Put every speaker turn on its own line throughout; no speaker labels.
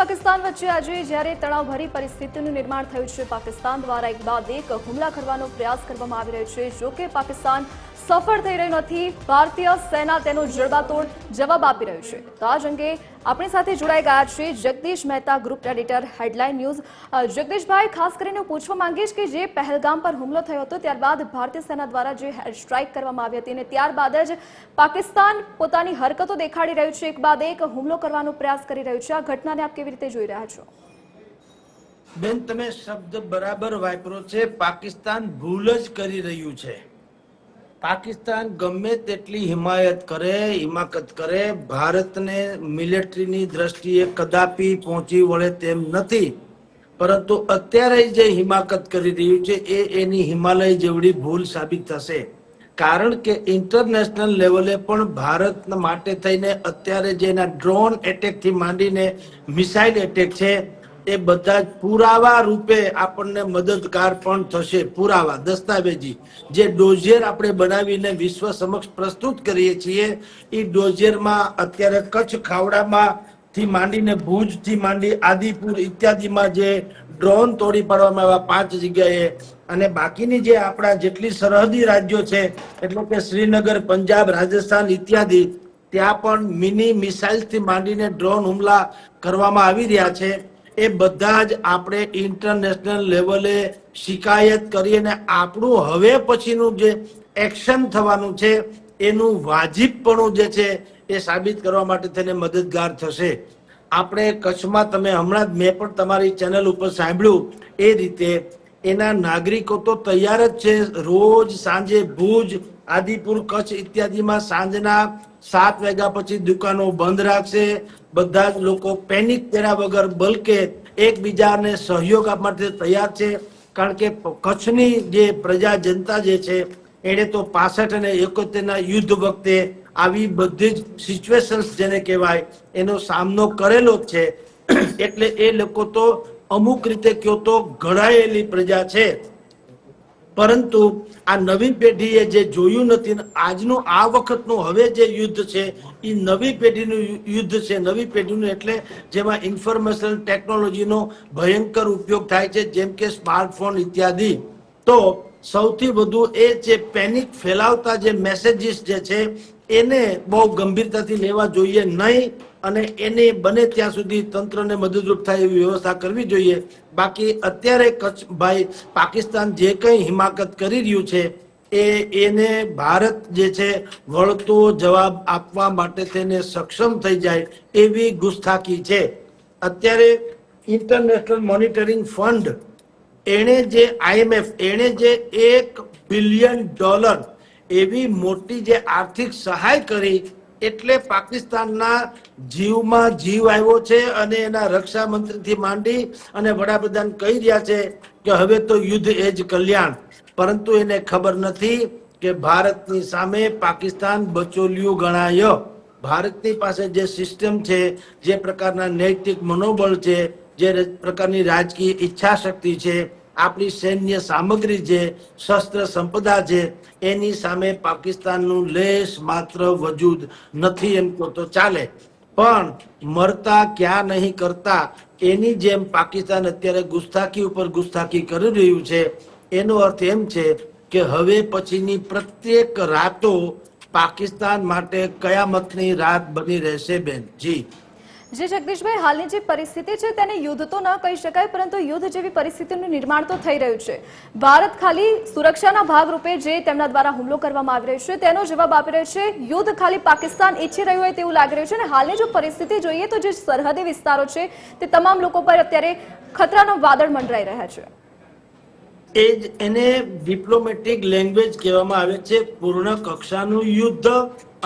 પાકિસ્તાન વચ્ચે આજે જ્યારે તણાવભરી પરિસ્થિતિનું નિર્માણ થયું છે, પાકિસ્તાન દ્વારા એક બાદ એક હુમલા કરવાનો પ્રયાસ કરવામાં આવી રહ્યો છે. જો કે પાકિસ્તાન સફળ થઈ રહ્યું નથી. ભારતીય સેના તેનો જડબાતોડ જવાબ આપી રહ્યું છે. તો આ અંગે આપણી સાથે જોડાઈ ગયા છે Jagdish Mehta, group editor, headline news. જગદીશભાઈ, ખાસ કરીને પૂછવા માંગીશ કે જે પહેલગામ પર હુમલો થયો હતો ત્યારબાદ ભારતીય સેના દ્વારા જે એર સ્ટ્રાઇક કરવામાં આવી હતી અને ત્યારબાદ જ પાકિસ્તાન પોતાની હરકતો દેખાડી રહ્યું છે, એક બાદ એક હુમલો કરવાનો પ્રયાસ કરી રહ્યું છે. આ ઘટનાને આપ કેવી રીતે જોઈ રહ્યા છો?
બેન, તમે શબ્દ બરાબર વાપરો છે. પાકિસ્તાન ભૂલ જ કરી રહ્યું છે. પાકિસ્તાન ગમે તેટલી હિમાકત કરે, ભારતને મિલિટરીની દ્રષ્ટિએ કદાપી પહોંચી વળે તેમ નથી. પરંતુ અત્યારે જે હિમાકત કરી રહ્યું છે એ એની હિમાલય જેવડી ભૂલ સાબિત થશે. કારણ કે ઇન્ટરનેશનલ લેવલે પણ ભારત માટે થઈને અત્યારે જેના ડ્રોન એટેકથી માંડીને મિસાઇલ એટેક છે એ બધા જ પુરાવા રૂપે આપણને મદદગાર પણ થશે. પુરાવા, દસ્તાવેજી જે ડોઝિયર આપણે બનાવીને વિશ્વ સમક્ષ પ્રસ્તુત કરીએ છીએ એ ડોઝિયરમાં અત્યારે કચ્છ ખાવડામાં થી માંડીને ભુજ થી માંડી આદિપુર ઇત્યાદિમાં જે ડ્રોન તોડી પાડવામાં આવ્યા 5 જગ્યાએ, અને બાકીની જે આપણા જેટલી સરહદી રાજ્યો છે એટલે કે શ્રીનગર, પંજાબ, રાજસ્થાન ઇત્યાદિ, ત્યાં પણ મિની મિસાઇલ થી માંડીને ડ્રોન હુમલા કરવામાં આવી રહ્યા છે. એ બધા જ આપણે ઇન્ટરનેશનલ લેવલે શિકાયત કરીને આપણું હવે પછીનું જે એક્શન થવાનું છે એનું વાજિબપણું જે છે એ સાબિત કરવા માટે તેને મદદગાર થશે. આપણે કચ્છમાં, તમે હમણાં જ મેં પણ તમારી ચેનલ ઉપર સાંભળ્યું એ રીતે, એના નાગરિકો તો તૈયાર જ છે. રોજ સાંજે ભુજ, આદિપુર, કચ્છ ઇત્યાદિમાં સાંજના 7 વાગ્યા પછી દુકાનો બંધ રાખશે. બધા જ લોકો પેનિક કર્યા વગર બલકે એકબીજાને સહયોગ આપવા માટે તૈયાર છે. કારણ કે કચ્છની જે પ્રજા જનતા જે છે એને તો 65 અને 71ના યુદ્ધ વખતે આવી બધી જ સિચ્યુએશન્સ જેને કહેવાય એનો સામનો કરેલો જ છે. એટલે એ લોકો તો અમુક રીતે કયો તો ઘડાયેલી પ્રજા છે. પરંતુ આ નવી પેઢીએ જે જોયું નથી, આજનું આ વખતનું હવે જે યુદ્ધ છે એ નવી પેઢીનું યુદ્ધ છે. નવી પેઢીનું એટલે જેમાં ઇન્ફોર્મેશન ટેકનોલોજીનો ભયંકર ઉપયોગ થાય છે, જેમ કે સ્માર્ટફોન ઇત્યાદિ. તો સૌથી વધુ એ જે પેનિક ફેલાવતા જે મેસેજીસ જે છે એને બહુ ગંભીરતાથી લેવા જોઈએ નહીં, અને એને બને ત્યાં સુધી તંત્રને મદદરૂપ થાય એવી વ્યવસ્થા કરવી જોઈએ. બાકી અત્યારે ભાઈ પાકિસ્તાન જે કંઈ હિમાકત કરી રહ્યું છે એને ભારત જે છે વળતો જવાબ આપવા માટે તેને સક્ષમ થઈ જાય એવી ગુસ્તાખી છે. અત્યારે ઇન્ટરનેશનલ મોનિટરિંગ ફંડ એણે જે IMF એણે જે $1 બિલિયન એવી મોટી જે આર્થિક સહાય કરી, એટલે પાકિસ્તાનના જીવમાં જીવ આવ્યો છે. અને એના રક્ષા મંત્રીથી માંડી અને વડાપ્રધાન કહી રહ્યા છે કે હવે તો યુદ્ધ એ જ કલ્યાણ. પરંતુ એને ખબર નથી કે ભારતની સામે પાકિસ્તાન બચોલિયું ગણાય. ભારતની પાસે જે સિસ્ટમ છે, જે પ્રકારના નૈતિક મનોબળ છે, જે પ્રકારની રાજકીય ઈચ્છા શક્તિ છે, આપણી સૈન્ય સામગ્રી છે, શસ્ત્ર સંપદા છે, એની સામે પાકિસ્તાનનું લેશ માત્ર વજૂદ નથી એમ તો ચાલે. પણ મરતા ક્યાં નહીં કરતા એની જેમ પાકિસ્તાન અત્યારે ગુસ્તાખી ઉપર ગુસ્તાખી કરી રહ્યું છે. એનો અર્થ એમ છે કે હવે પછીની પ્રત્યેક રાતો પાકિસ્તાન માટે કયામતની રાત બની રહેશે. બેન જી
જગદીશભાઈ, હાલની જે પરિસ્થિતિ છે તેને યુદ્ધ તો ન કહી શકાય, પરંતુ યુદ્ધ જેવી પરિસ્થિતિનું નિર્માણ તો થઈ રહ્યું છે. ભારત ખાલી સુરક્ષાના ભાગરૂપે જે તેમના દ્વારા હુમલો કરવામાં આવી રહ્યો છે તેનો જવાબ આપી રહ્યો છે. યુદ્ધ ખાલી પાકિસ્તાન ઈચ્છી રહ્યું હોય તેવું લાગી રહ્યું છે. અને હાલની જો પરિસ્થિતિ જોઈએ તો જે સરહદી વિસ્તારો છે તે તમામ લોકો પર અત્યારે ખતરાનો વાદળ મંડરાઈ રહ્યા છે.
એ જ એને ડિપ્લોમેટિક લેંગ્વેજ કહેવામાં આવે છે. પૂર્ણ કક્ષાનું યુદ્ધ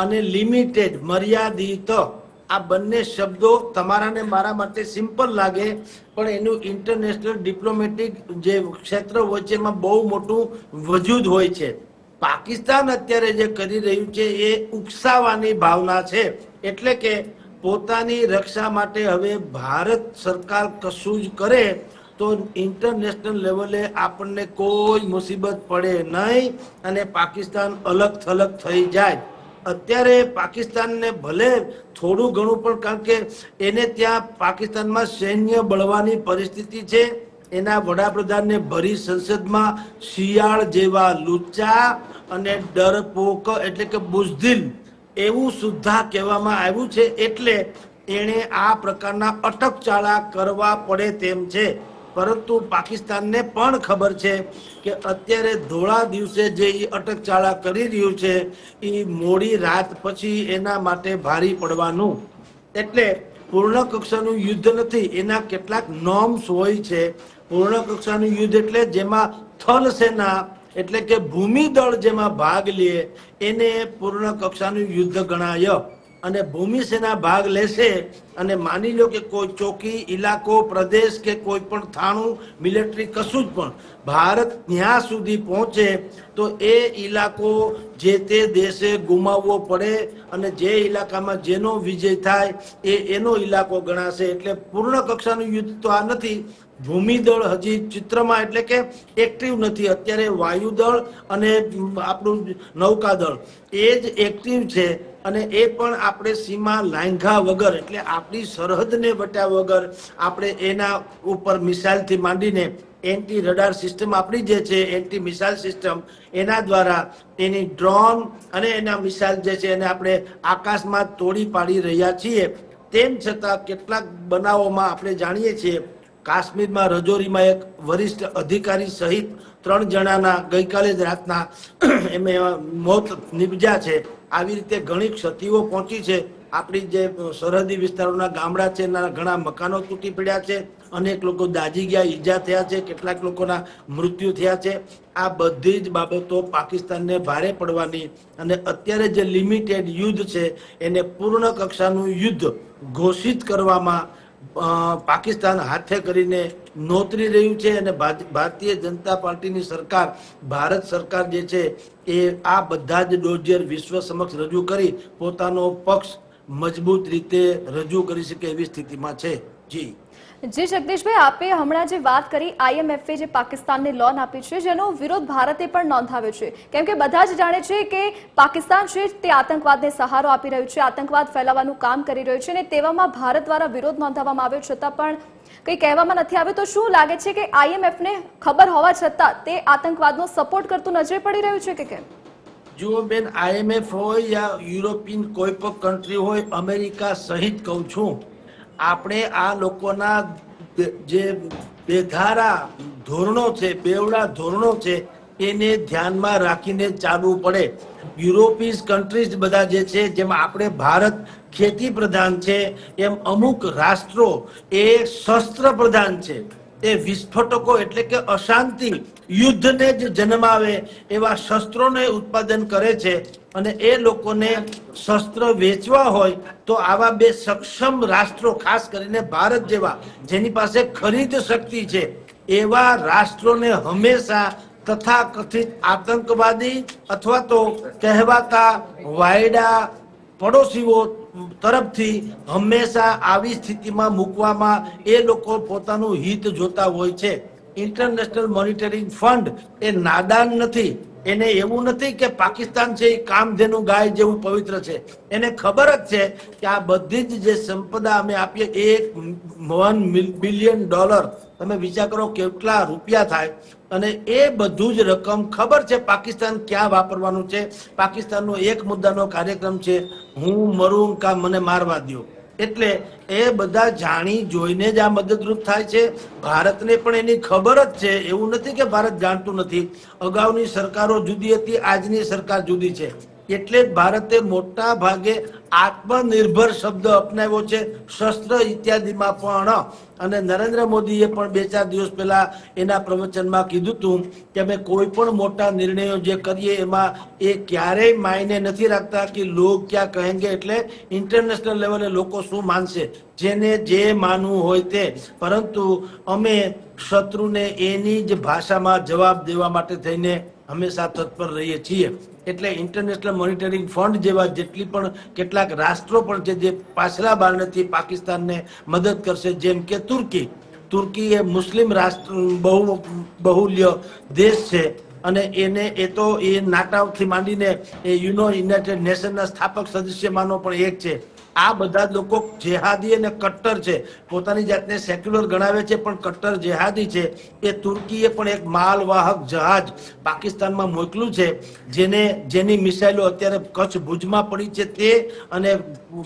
અને લિમિટેડ, મર્યાદિત, આ બંને શબ્દો તમારા ને મારા માટે સિમ્પલ લાગે, પણ એનું ઇન્ટરનેશનલ ડિપ્લોમેટિક જે ક્ષેત્ર હોય છે એમાં બહુ મોટું વજૂદ હોય છે. પાકિસ્તાન અત્યારે જે કરી રહ્યું છે એ ઉકસાવાની ભાવના છે. એટલે કે પોતાની રક્ષા માટે હવે ભારત સરકાર કશું જ કરે તો ઇન્ટરનેશનલ લેવલે આપણને કોઈ મુસીબત પડે નહીં અને પાકિસ્તાન અલગ થલગ થઈ જાય. અત્યારે પાકિસ્તાનને ભલે થોડું ઘણું પણ, કારણ કે એને ત્યાં પાકિસ્તાનમાં સૈન્ય બળવાની પરિસ્થિતિ છે, એના વડાપ્રધાનને ભરી સંસદમાં શિયાળ જેવા લુચ્ચા અને ડરપોક એટલે કે બુઝદિલ એવું સુદ્ધા કહેવામાં આવ્યું છે, એટલે એણે આ પ્રકારના અટકચાળા કરવા પડે તેમ છે. પરંતુ પાકિસ્તાનને પણ ખબર છે કે અત્યારે ધોળા દિવસે જે અટકચાળા કરી રહ્યું છે એ મોડી રાત પછી એના માટે ભારી પડવાનું. એટલે પૂર્ણ કક્ષાનું યુદ્ધ નથી, એના કેટલાક નોર્મ્સ હોય છે. પૂર્ણ કક્ષાનું યુદ્ધ એટલે જેમાં થલ સેના એટલે કે ભૂમિ દળ જેમાં ભાગ લે એને પૂર્ણ કક્ષાનું યુદ્ધ ગણાય. અને ભૂમિ સેના ભાગ લેશે અને માની લો કે કોઈ ચોકી, ઇલાકો, પ્રદેશ કે કોઈ પણ થાણું, મિલિટરી કશું જ પણ ભારત ત્યાં સુધી પહોંચે તો એ ઇલાકો જે તે દેશે ગુમાવવો પડે અને જે ઇલાકામાં જેનો વિજય થાય એનો ઇલાકો ગણાશે. એટલે પૂર્ણ કક્ષાનું યુદ્ધ તો આ નથી. ભૂમિદળ હજી ચિત્રમાં એટલે કે એક્ટિવ નથી. અત્યારે વાયુદળ અને આપણું નૌકાદળ એ જ એક્ટિવ છે અને એ પણ આપણે સીમા લાંઘા વગર એટલે આપણી સરહદને વટ્યા વગર આપણે એના ઉપર મિસાઇલથી માંડીને એન્ટી રડાર સિસ્ટમ આપણી જે છે એન્ટી મિસાઇલ સિસ્ટમ એના દ્વારા એની ડ્રોન અને એના મિસાઇલ જે છે એને આપણે આકાશમાં તોડી પાડી રહ્યા છીએ. તેમ છતાં કેટલાક બનાવોમાં આપણે જાણીએ છીએ કાશ્મીરમાં રજૌરીમાં એક વરિષ્ઠ અધિકારી સહિત 3 જણાના ગઈકાલે જ રાતના એમાં મોત નિપજ્યા છે. આવી રીતે ઘણી ક્ષતિઓ પહોંચી છે. આપણી જે સરહદી વિસ્તારોના ગામડા છે એના ઘણા મકાનો તૂટી પડ્યા છે, અનેક લોકો દાઝી ગયા, ઈજા થયા છે, કેટલાક લોકોના મૃત્યુ થયા છે. આ બધી જ બાબતો પાકિસ્તાનને ભારે પડવાની અને અત્યારે જે લિમિટેડ યુદ્ધ છે એને પૂર્ણ કક્ષાનું યુદ્ધ ઘોષિત કરવામાં પાકિસ્તાન હાથે કરીને નોતરી રહ્યું છે. અને ભારતીય જનતા પાર્ટીની સરકાર, ભારત સરકાર જે છે એ આ બધા જ ડોઝિયર વિશ્વ સમક્ષ રજૂ કરી પોતાનો પક્ષ મજબૂત રીતે રજૂ કરી શકે એવી સ્થિતિમાં છે. જી
જગદીશભાઈ, આપે હમણાં જે વાત કરી IMF જે પાકિસ્તાનને લોન આપી છે જેનો વિરોધ ભારતે પણ નોંધાવ્યો છે, કેમ કે બધા જ જાણે છે કે પાકિસ્તાન છે તે આતંકવાદને સહારો આપી રહ્યું છે, આતંકવાદ ફેલાવવાનું કામ કરી રહ્યું છે અને તેવામાં ભારત દ્વારા વિરોધ નોંધાવવામાં આવ્યો છતાં પણ કંઈ કહેવામાં નથી આવ્યું. તો શું લાગે છે કે IMF ને ખબર હોવા છતાં તે આતંકવાદનો સપોર્ટ કરતું નજરે પડી રહ્યું છે કે કેમ?
જુઓ બેન, IMF હોય યા યુરોપિયન કોઈ પણ કન્ટ્રી હોય, અમેરિકા સહિત કહું છું, આપણે આ લોકોના જે બેધારા ધોરણો છે, બેવડા ધોરણો છે એને ધ્યાનમાં રાખીને ચાલવું પડે. યુરોપિયન કન્ટ્રીઝ બધા જે છે, જેમાં આપણે ભારત ખેતી પ્રધાન છે એમ અમુક રાષ્ટ્રો એ શસ્ત્ર પ્રધાન છે. એ વિસ્ફોટકો એટલે કે અશાંતિ, યુદ્ધને જ જન્માવે એવા શસ્ત્રોને ઉત્પાદન કરે છે અને એ લોકોને શસ્ત્ર વેચવા હોય તો આવા બે સક્ષમ રાષ્ટ્રો, ખાસ કરીને ભારત જેવા જેની પાસે ખરીદ શક્તિ છે એવા રાષ્ટ્રોને હંમેશા તથાકથિત આતંકવાદી અથવા તો કહેવાતા વાયડા પડોશીઓ તરફથી હંમેશા આવી સ્થિતિમાં મૂકવામાં એ લોકો પોતાનું હિત જોતા હોય છે. ઇન્ટરનેશનલ મોનિટરિંગ ફંડ એ નાદાન નથી. એને એવું નથી કે પાકિસ્તાન છે એ કામધેનુ ગાય જેવું પવિત્ર છે. એને ખબર જ છે કે આ બધી જ જે સંપદા અમે આપીએ $1 બિલિયન, તમે વિચાર કરો કેટલા રૂપિયા થાય. અને એ બધું જ રકમ ખબર છે પાકિસ્તાન ક્યાં વાપરવાનું છે. પાકિસ્તાનનો એક મુદ્દાનો કાર્યક્રમ છે, હું મરું કા મને મારવા દો. એટલે એ બધા જાણી જોઈને જ આ મદદરૂપ થાય છે. ભારતને પણ એની ખબર જ છે, એવું નથી કે ભારત જાણતું નથી. અગાઉની સરકારો જુદી હતી, આજની સરકાર જુદી છે. એટલે જ ભારતે મોટા ભાગે આત્મનિર્ભર શબ્દ અપનાવ્યો છે શસ્ત્ર ઇત્યાદિમાં પણ. અને નરેન્દ્ર મોદીએ પણ 2-4 દિવસ પહેલા એના પ્રવચનમાં કીધું હતું કે અમે કોઈ પણ મોટા નિર્ણયો જે કરીએ એમાં એ ક્યારેય માયને નથી રાખતા કે લોક ક્યાં કહેંગે, એટલે ઇન્ટરનેશનલ લેવલે લોકો શું માનશે, જેને જે માનવું હોય તે. પરંતુ અમે શત્રુને એની જ ભાષામાં જવાબ દેવા માટે થઈને હંમેશા તત્પર રહીએ છીએ. એટલે ઇન્ટરનેશનલ મોનિટરિંગ ફંડ જેવા જેટલી પણ કેટલાક રાષ્ટ્રો પણ છે જે પાછલા બારણેથી પાકિસ્તાનને મદદ કરશે, જેમ કે તુર્કી એ મુસ્લિમ રાષ્ટ્ર બહુલ્ય દેશ છે અને એ તો નાટાઓથી માંડીને એ યુનાઇટેડ નેશનના સ્થાપક સદસ્યમાંનો પણ એક છે. આ બધા લોકો જેહાદી અને કટ્ટર છે, પોતાની જાતને સેક્યુલર ગણાવે છે પણ કટ્ટર જેહાદી છે. એ તુર્કીએ પણ એક માલવાહક જહાજ પાકિસ્તાનમાં મોકલ્યું છે, જેની મિસાઇલો અત્યારે કચ્છ ભુજમાં પડી છે તે અને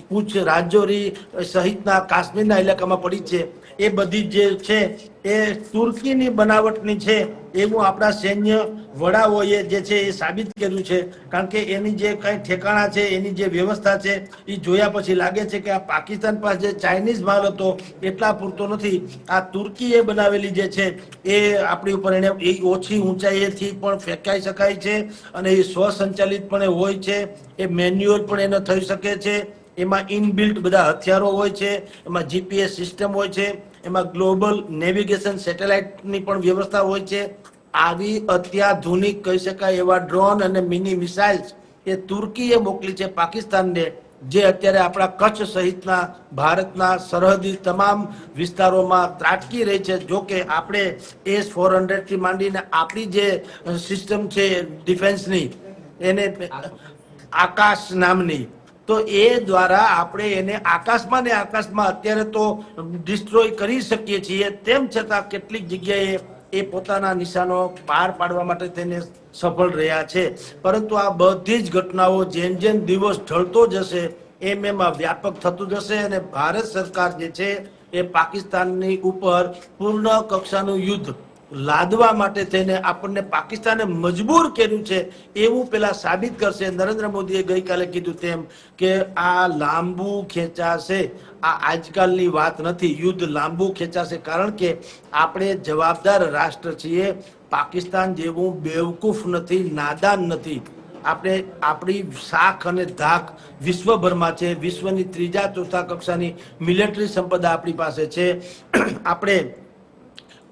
પૂંછ રાજૌરી સહિતના કાશ્મીરના ઇલાકામાં પડી છે. એ બધી જે છે એ તુર્કીની બનાવટની છે એવું આપણા સૈન્ય વડાઓએ જે છે એ સાબિત કર્યું છે. કારણ કે એની જે કઈ ઠેકાણા છે, એની જે વ્યવસ્થા છે એ જોયા પછી લાગે છે કે આ પાકિસ્તાન પાસે જે ચાઇનીઝ માલ હતો એટલા પૂરતો નથી. આ તુર્કીએ બનાવેલી જે છે એ આપણી ઉપર એને એ ઓછી ઊંચાઈએથી પણ ફેંકાઈ શકાય છે અને એ સ્વસંચાલિત પણ હોય છે. એ મેન્યુઅલ પણ એને થઈ શકે છે. એમાં ઇનબિલ્ટ બધા હથિયારો હોય છે, એમાં જીપીએસ સિસ્ટમ હોય છે, એમાં ગ્લોબલ નેવિગેશન સેટેલાઇટની પણ વ્યવસ્થા હોય છે. આવી અત્યાધુનિક કહી શકાય એવા ડ્રોન અને મિની મિસાઇલ્સ એ તુર્કીએ મોકલી છે પાકિસ્તાનને, જે અત્યારે આપણા કચ્છ સહિતના ભારતના સરહદી તમામ વિસ્તારોમાં ત્રાટકી રહી છે. જો કે આપણે S-400 થી માંડીને આપણી જે સિસ્ટમ છે ડિફેન્સની, એને આકાશ નામની, તો એ દ્વારા આપણે એને આકાશમાં ને આકાશમાં અત્યારે તો ડિસ્ટ્રોય કરી શકીએ છીએ. તેમ છતાં કેટલીક જગ્યાએ એ પોતાના નિશાનો પાર પાડવા માટે તેને સફળ રહ્યા છે. પરંતુ આ બધી જ ઘટનાઓ જેમ જેમ દિવસ ઢળતો જશે એમ એમાં વ્યાપક થતું જશે અને ભારત સરકાર જે છે એ પાકિસ્તાનની ઉપર પૂર્ણ કક્ષાનું યુદ્ધ લાદવા માટે થઈને આપણને પાકિસ્તાને મજબૂર કર્યું છે એવું પેલા સાબિત કરશે. નરેન્દ્ર મોદીએ ગઈકાલે કીધું તેમ કે આ લાંબુ ખેંચાશે, આ આજકાલની વાત નથી. યુદ્ધ લાંબુ ખેંચાશે કારણ કે આપણે જવાબદાર રાષ્ટ્ર છીએ. પાકિસ્તાન જેવું બેવકૂફ નથી, નાદાન નથી. આપણે આપણી શાખ અને ધાક વિશ્વભરમાં છે. વિશ્વની ત્રીજા ચોથા કક્ષાની મિલિટરી સંપદા આપણી પાસે છે. આપણે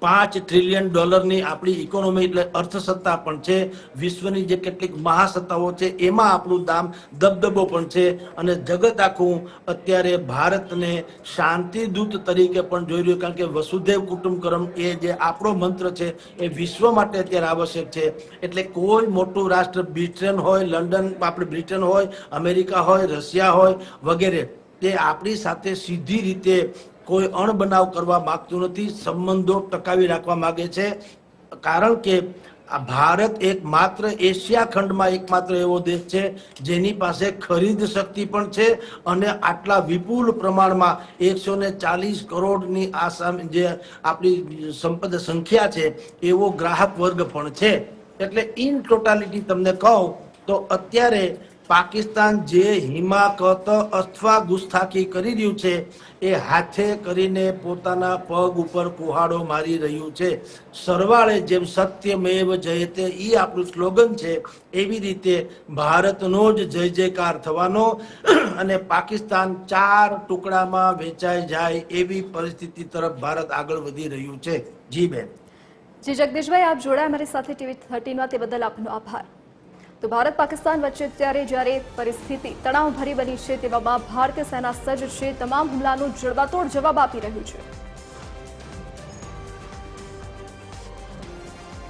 $5 ટ્રિલિયન આપણી ઇકોનોમી એટલે અર્થસત્તા પણ છે. વિશ્વની જે કેટલીક મહાસત્તાઓ છે એમાં આપણું દામ દબદબો પણ છે. અને જગત આખું અત્યારે ભારતને શાંતિદૂત તરીકે પણ જોઈ રહ્યું, કારણ કે વસુધૈવ કુટુંબકમ એ જે આપણો મંત્ર છે એ વિશ્વ માટે અત્યારે આવશ્યક છે. એટલે કોઈ મોટું રાષ્ટ્ર બ્રિટન હોય, લંડન આપણે બ્રિટન હોય, અમેરિકા હોય, રશિયા હોય વગેરે, તે આપણી સાથે સીધી રીતે કોઈ અણબનાવ કરવા માંગતું નથી, સંબંધો ટકાવી રાખવા માંગે છે. કારણ કે આ ભારત એક માત્ર એશિયા ખંડમાં એકમાત્ર એવો દેશ છે જેની પાસે ખરીદ શક્તિ પણ છે અને આટલા વિપુલ પ્રમાણમાં 140 કરોડની આ જે આપણી સંપદ સંખ્યા છે એવો ગ્રાહક વર્ગ પણ છે. એટલે ઇન ટોટાલિટી તમને કહું તો અત્યારે પાકિસ્તાન જે હિમાકત અથવા ગુસ્તાખી કરી રહ્યું છે એ હાથે કરીને પોતાના પગ ઉપર કુહાડો મારી રહ્યું છે. સરવાળે જેમ સત્યમેવ જયતે એ આપણું સ્લોગન છે, એવી રીતે ભારતનો જ જય જયકાર થવાનો અને પાકિસ્તાન 4 ટુકડામાં વેચાઈ જાય એવી પરિસ્થિતિ તરફ ભારત આગળ વધી રહ્યું છે. જી બેન.
જી જગદીશભાઈ, આપ જોડાયા અમારી સાથે TV13માં, તે બદલ આપનો આભાર. તો ભારત પાકિસ્તાન વચ્ચે અત્યારે જ્યારે પરિસ્થિતિ તણાવભરી બની છે તેવામાં ભારતીય સેના સજ્જ છે, તમામ હુમલાનો જડબાતોડ જવાબ આપી રહ્યું છે.